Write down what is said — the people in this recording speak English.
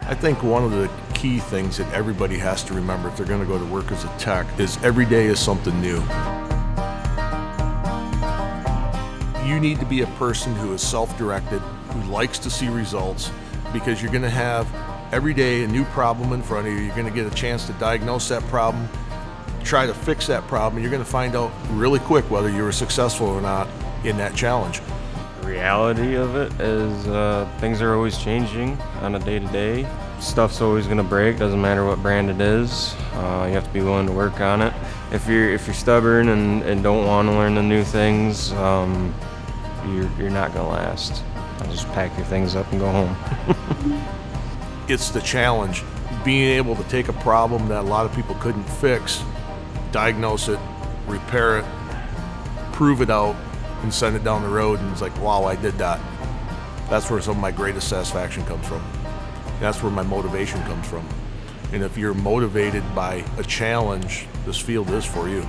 I think one of the key things that everybody has to remember if they're going to go to work as a tech is every day is something new. You need to be a person who is self-directed, who likes to see results, because you're going to have every day a new problem in front of you. You're going to get a chance to diagnose that problem, try to fix that problem, and you're going to find out really quick whether you were successful or not in that challenge. The reality of it is things are always changing on a day-to-day. Stuff's always going to break, doesn't matter what brand it is. You have to be willing to work on it. If you're stubborn and don't want to learn the new things, you're not going to last. I'll just pack your things up and go home. It's the challenge, being able to take a problem that a lot of people couldn't fix, diagnose it, repair it, prove it out, and send it down the road, and it's like, wow, I did that. That's where some of my greatest satisfaction comes from. That's where my motivation comes from. And if you're motivated by a challenge, this field is for you.